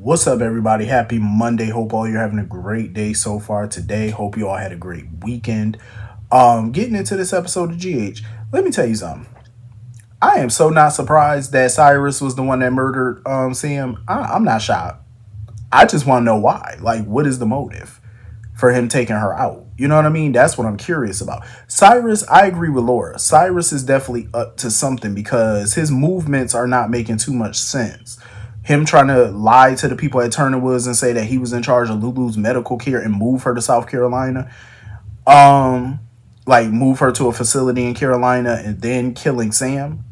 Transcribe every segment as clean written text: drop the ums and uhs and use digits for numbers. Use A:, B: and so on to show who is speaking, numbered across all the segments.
A: What's up, everybody? Happy Monday. Hope all you're having a great day so far today. Hope you all had a great weekend. Getting into this episode of GH, let me tell you something. I am so not surprised that Cyrus was the one that murdered Sam. I'm not shocked. I just want to know why. Like, what is the motive for him taking her out? You know what I mean? That's what I'm curious about. Cyrus, I agree with Laura. Cyrus is definitely up to something because his movements are not making too much sense. Him trying to lie to the people at Turner Woods and say that he was in charge of Lulu's medical care and move her to South Carolina. Um, like move her to a facility in Carolina and then killing Sam.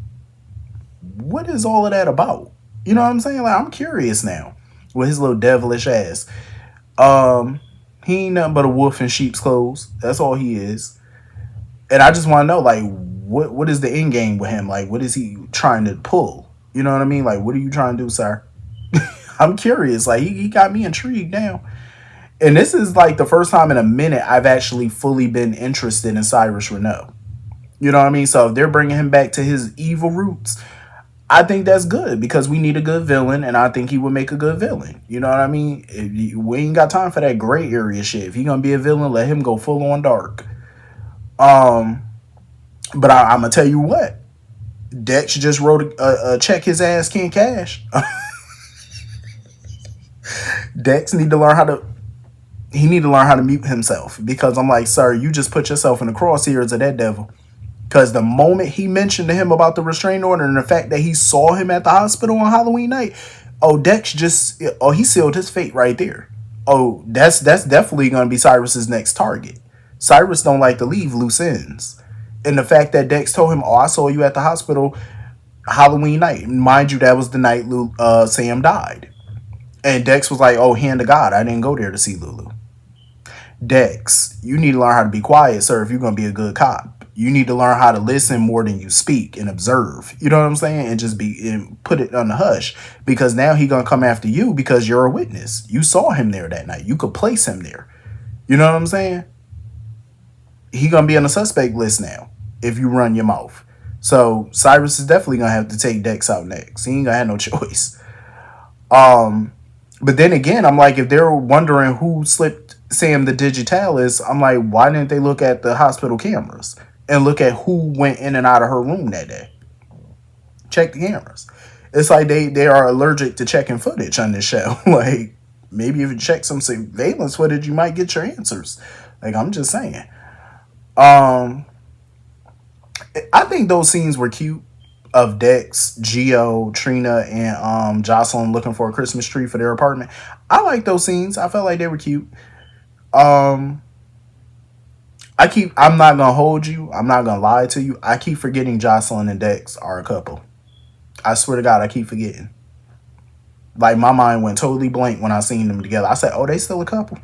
A: What is all of that about? You know what I'm saying? Like, I'm curious now with his little devilish ass. Um, he ain't nothing but a wolf in sheep's clothes. That's all he is. And I just want to know, like, what is the end game with him? Like, what is he trying to pull? You know what I mean? Like, what are you trying to do, sir? I'm curious. Like, he got me intrigued now. And this is like the first time in a minute I've actually fully been interested in Cyrus Renault. You know what I mean? So if they're bringing him back to his evil roots, I think that's good because we need a good villain, and I think he would make a good villain. You know what I mean? We ain't got time for that gray area shit. If he gonna be a villain, let him go full on dark. Um, but I'm gonna tell you what, Dex just wrote a check his ass can't cash. Dex need to learn how to. He need to learn how to mute himself because I'm like, sir, you just put yourself in the crosshairs of that devil. Because the moment he mentioned to him about the restraining order and the fact that he saw him at the hospital on Halloween night, he sealed his fate right there. Oh, that's definitely going to be Cyrus's next target. Cyrus don't like to leave loose ends. And the fact that Dex told him, oh, I saw you at the hospital Halloween night. Mind you, that was the night Sam died. And Dex was like, oh, hand to God, I didn't go there to see Lulu. Dex, you need to learn how to be quiet, sir, if you're going to be a good cop. You need to learn how to listen more than you speak and observe. You know what I'm saying? And just put it on the hush. Because now he going to come after you because you're a witness. You saw him there that night. You could place him there. You know what I'm saying? He going to be on the suspect list now if you run your mouth. So Cyrus is definitely going to have to take Dex out next. He ain't going to have no choice. But then again, I'm like, if they're wondering who slipped Sam the digitalis, I'm like, why didn't they look at the hospital cameras and look at who went in and out of her room that day? Check the cameras. It's like they are allergic to checking footage on this show. Like, maybe if you check some surveillance footage, you might get your answers. Like, I'm just saying. I think those scenes were cute of Dex, Geo, Trina, and Jocelyn looking for a Christmas tree for their apartment. I like those scenes. I felt like they were cute. I'm not gonna hold you. I'm not gonna lie to you. I keep forgetting Jocelyn and Dex are a couple. I swear to God, I keep forgetting. Like, my mind went totally blank when I seen them together. I said, oh, they still a couple.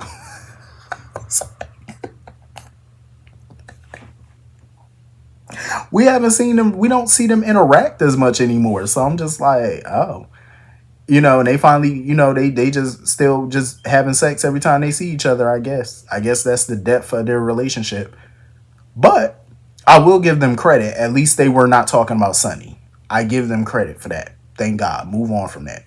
A: We haven't seen them. We don't see them interact as much anymore. So I'm just like, oh, and they finally, they just still just having sex every time they see each other. I guess that's the depth of their relationship. But I will give them credit. At least they were not talking about Sunny. I give them credit for that. Thank God. Move on from that.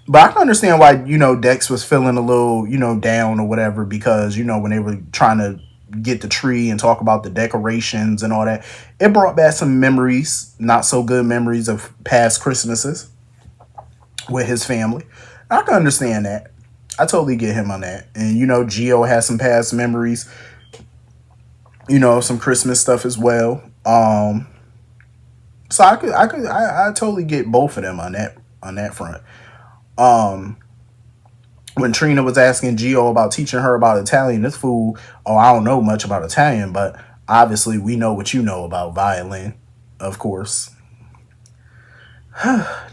A: But I can understand why, Dex was feeling a little, down or whatever, because, when they were trying to get the tree and talk about the decorations and all that, it brought back some memories, not so good memories of past Christmases with his family. I can understand that. I totally get him on that. And, Geo has some past memories, some Christmas stuff as well. So I totally get both of them on that front. When Trina was asking Gio about teaching her about Italian, this fool, oh, I don't know much about Italian, but obviously we know what you know about violin, of course.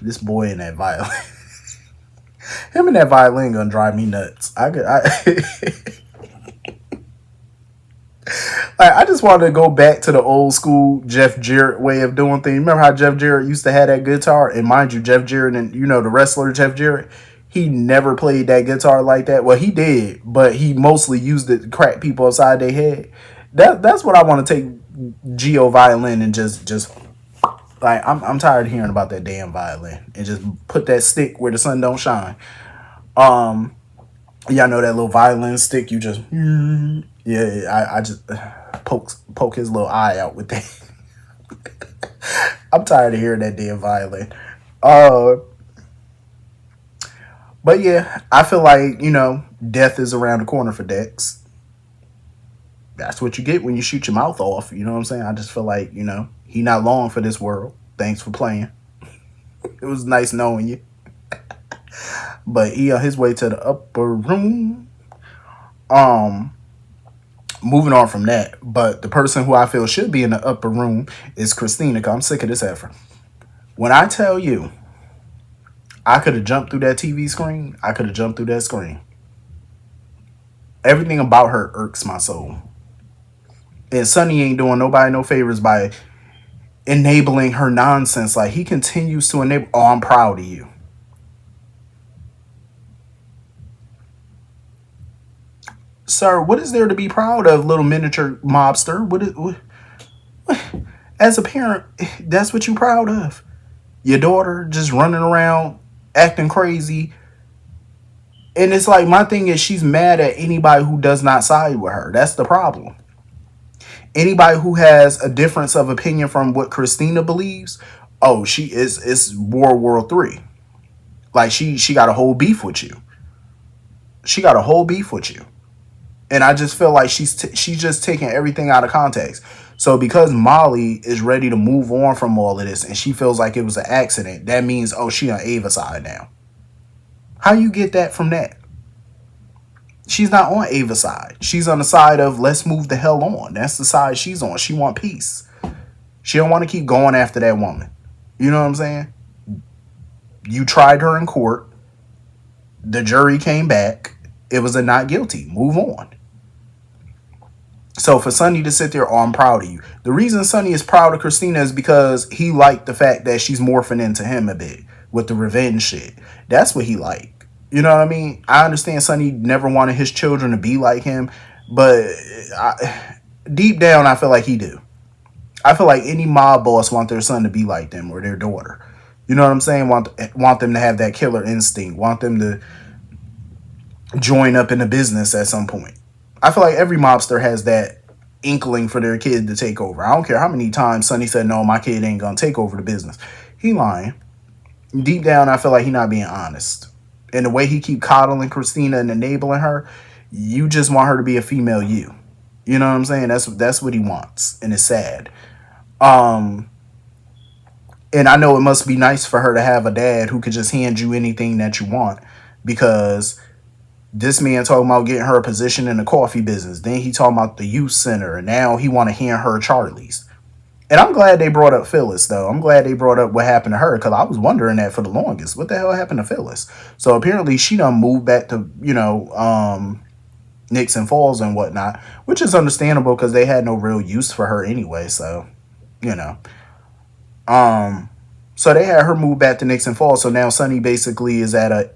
A: This boy in that violin. Him and that violin gonna drive me nuts. I just wanted to go back to the old school Jeff Jarrett way of doing things. Remember how Jeff Jarrett used to have that guitar? And mind you, Jeff Jarrett and, the wrestler Jeff Jarrett, he never played that guitar like that. Well, he did, but he mostly used it to crack people upside their head. That's what I want to take Geo violin and just Like I'm tired of hearing about that damn violin and just put that stick where the sun don't shine. Um, Y'all know that little violin stick. You just yeah. I just poke his little eye out with that. I'm tired of hearing that damn violin. Uh, but yeah, I feel like death is around the corner for Dex. That's what you get when you shoot your mouth off. You know what I'm saying? I just feel like he not long for this world. Thanks for playing. It was nice knowing you. But he on his way to the upper room. Um, Moving on from that, but the person who I feel should be in the upper room is Kristina. Cause I'm sick of this effort. When I tell you, I could have jumped through that TV screen. I could have jumped through that screen. Everything about her irks my soul. And Sonny ain't doing nobody no favors by enabling her nonsense. Like he continues to enable. Oh, I'm proud of you. Sir, what is there to be proud of, little miniature mobster? As a parent, that's what you proud of. Your daughter just running around acting crazy. And it's like my thing is she's mad at anybody who does not side with her. That's the problem. Anybody who has a difference of opinion from what Kristina believes, oh, she is it's World War III. Like she got a whole beef with you. She got a whole beef with you. And I just feel like she's just taking everything out of context. So because Molly is ready to move on from all of this and she feels like it was an accident, that means she on Ava's side now. How you get that from that? She's not on Ava's side. She's on the side of let's move the hell on. That's the side she's on. She want peace. She don't want to keep going after that woman. You know what I'm saying? You tried her in court. The jury came back. It was a not guilty. Move on. So for Sonny to sit there, oh, I'm proud of you. The reason Sonny is proud of Kristina is because he liked the fact that she's morphing into him a bit with the revenge shit. That's what he liked. You know what I mean? I understand Sonny never wanted his children to be like him, but deep down, I feel like he do. I feel like any mob boss want their son to be like them or their daughter. You know what I'm saying? Want them to have that killer instinct. Want them to join up in the business at some point. I feel like every mobster has that inkling for their kid to take over. I don't care how many times Sonny said, no, my kid ain't gonna take over the business. He lying. Deep down, I feel like he not being honest. And the way he keep coddling Kristina and enabling her, you just want her to be a female you. You know what I'm saying? That's what he wants. And it's sad. And I know it must be nice for her to have a dad who could just hand you anything that you want, because this man talking about getting her a position in the coffee business. Then he talking about the youth center, and now he want to hand her Charlie's. And I'm glad they brought up Phyllis, though. I'm glad they brought up what happened to her, because I was wondering that for the longest. What the hell happened to Phyllis? So apparently she done moved back to, Nixon Falls and whatnot, which is understandable because they had no real use for her anyway. So, you know. So they had her move back to Nixon Falls. So now Sonny basically is at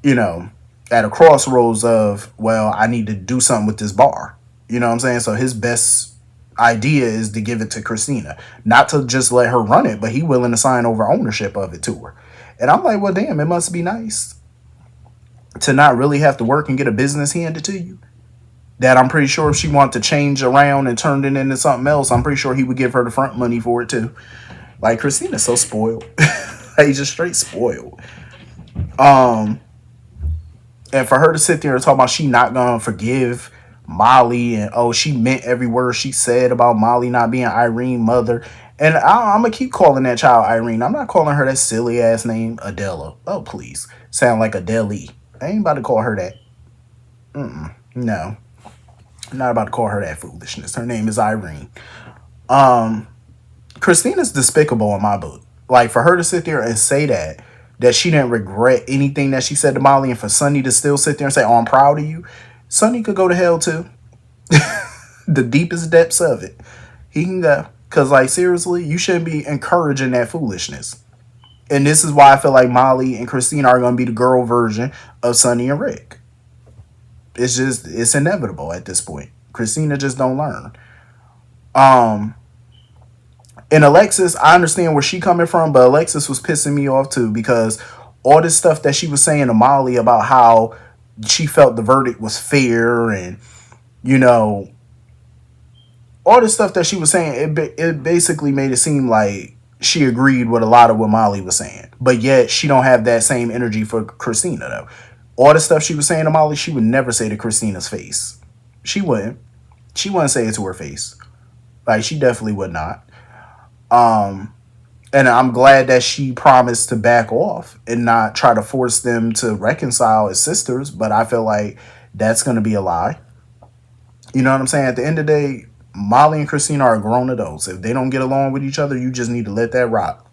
A: you know, at a crossroads of, well, I need to do something with this bar. You know what I'm saying? So his best idea is to give it to Kristina. Not to just let her run it, but he willing to sign over ownership of it to her. And I'm like, well, damn, it must be nice to not really have to work and get a business handed to you. That I'm pretty sure if she wanted to change around and turn it into something else, I'm pretty sure he would give her the front money for it too. Like, Kristina's so spoiled. He's just straight spoiled. And for her to sit there and talk about she not gonna forgive Molly, and she meant every word she said about Molly not being Irene's mother. And I'm gonna keep calling that child Irene. I'm not calling her that silly ass name Adela. Oh, please. Sound like Adele. I ain't about to call her that. No. I'm not about to call her that foolishness. Her name is Irene. Kristina's despicable in my book. Like, for her to sit there and say that she didn't regret anything that she said to Molly, and for Sonny to still sit there and say, oh, I'm proud of you. Sonny could go to hell too. The deepest depths of it. He can go. Because, like, seriously, you shouldn't be encouraging that foolishness. And this is why I feel like Molly and Kristina are going to be the girl version of Sonny and Rick. It's inevitable at this point. Kristina just don't learn. And Alexis, I understand where she coming from, but Alexis was pissing me off too because all this stuff that she was saying to Molly about how she felt the verdict was fair and you know all the stuff that she was saying, it basically made it seem like she agreed with a lot of what Molly was saying, but yet she don't have that same energy for Kristina though. All the stuff she was saying to Molly, she would never say to Christina's face. She wouldn't. She wouldn't say it to her face. Like she definitely would not. Um, and I'm glad that she promised to back off and not try to force them to reconcile as sisters. But I feel like that's going to be a lie. You know what I'm saying? At the end of the day, Molly and Kristina are grown adults. If they don't get along with each other, you just need to let that rock.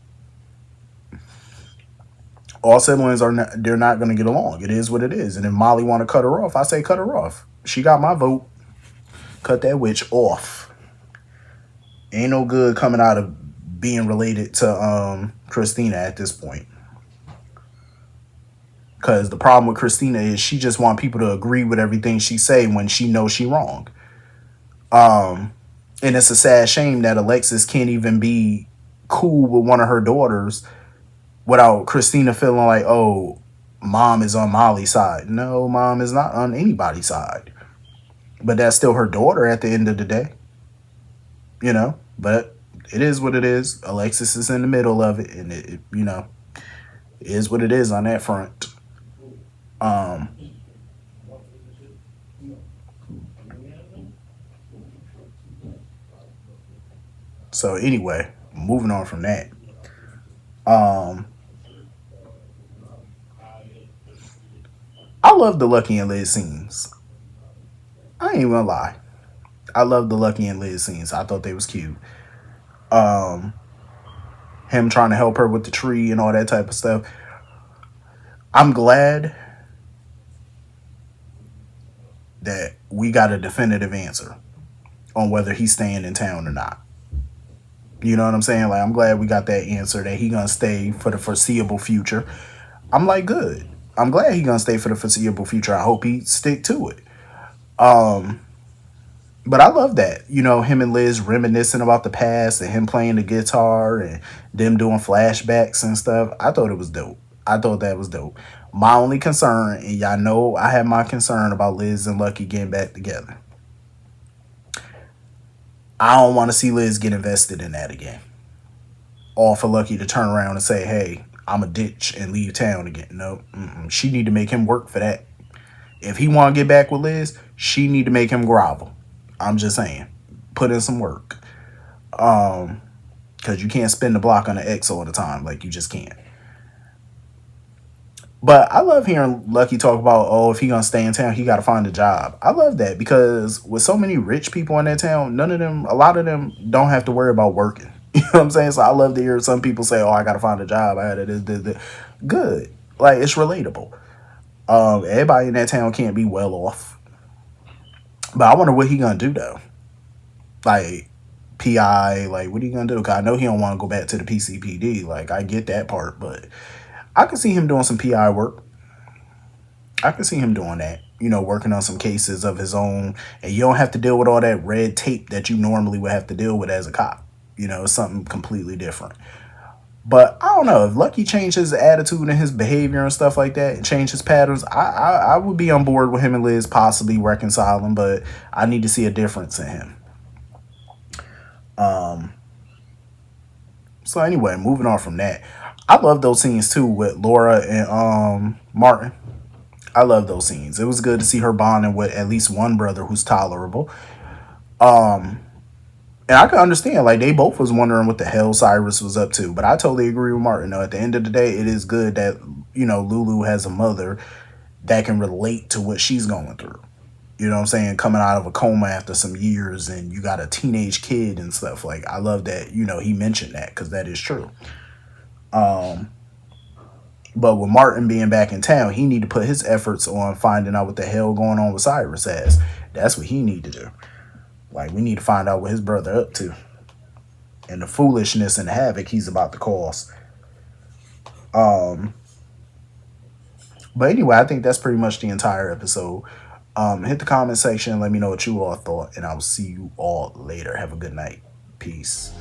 A: All siblings are not, they're not going to get along. It is what it is. And if Molly want to cut her off, I say cut her off. She got my vote. Cut that witch off. Ain't no good coming out of being related to Kristina at this point. Because the problem with Kristina is she just want people to agree with everything she say when she knows she wrong. And it's a sad shame that Alexis can't even be cool with one of her daughters without Kristina feeling like, oh, mom is on Molly's side. No, mom is not on anybody's side. But that's still her daughter at the end of the day. You know? But it is what it is. Alexis is in the middle of it. And it it is what it is on that front. Um, so anyway, moving on from that. Um, I love the Lucky and Liz scenes. I ain't gonna lie. I love the Lucky and Liz scenes. I thought they was cute. Um, Him trying to help her with the tree and all that type of stuff. I'm glad that we got a definitive answer on whether he's staying in town or not. You know what I'm saying? Like I'm glad we got that answer that he gonna stay for the foreseeable future. I'm like good. I'm glad he gonna stay for the foreseeable future. I hope he stick to it. Um, but I love that. Him and Liz reminiscing about the past and him playing the guitar and them doing flashbacks and stuff. I thought it was dope. I thought that was dope. My only concern, and y'all know I have my concern about Liz and Lucky getting back together. I don't want to see Liz get invested in that again. All for Lucky to turn around and say, "Hey, I'm a ditch and leave town again." No, she need to make him work for that. If he want to get back with Liz, she need to make him grovel. I'm just saying, put in some work. Because you can't spin the block on the X all the time, like you just can't. But I love hearing Lucky talk about, oh, if he gonna stay in town, he gotta find a job. I love that because with so many rich people in that town, a lot of them don't have to worry about working. You know what I'm saying? So I love to hear some people say, oh, I gotta find a job. I had this. Good. Like it's relatable. Everybody in that town can't be well off. But I wonder what he gonna do though. Like PI, like what are you gonna do? Cause I know he don't want to go back to the PCPD. Like I get that part, but I can see him doing some PI work. I can see him doing that. Working on some cases of his own, and you don't have to deal with all that red tape that you normally would have to deal with as a cop. It's something completely different. But I don't know if Lucky changed his attitude and his behavior and stuff like that, and changed his patterns. I would be on board with him and Liz possibly reconciling, but I need to see a difference in him. Um, so anyway, moving on from that, I love those scenes too with Laura and Martin. I love those scenes. It was good to see her bonding with at least one brother who's tolerable. Um, and I can understand, like they both was wondering what the hell Cyrus was up to. But I totally agree with Martin. Though at the end of the day, it is good that Lulu has a mother that can relate to what she's going through. You know what I'm saying? Coming out of a coma after some years, and you got a teenage kid and stuff. Like I love that. He mentioned that because that is true. Um, But with Martin being back in town, he need to put his efforts on finding out what the hell going on with Cyrus as. That's what he need to do. Like we need to find out what his brother up to and the foolishness and havoc he's about to cause. Um, but anyway, I think that's pretty much the entire episode. Hit the comment section, let me know what you all thought, and I will see you all later. Have a good night. Peace.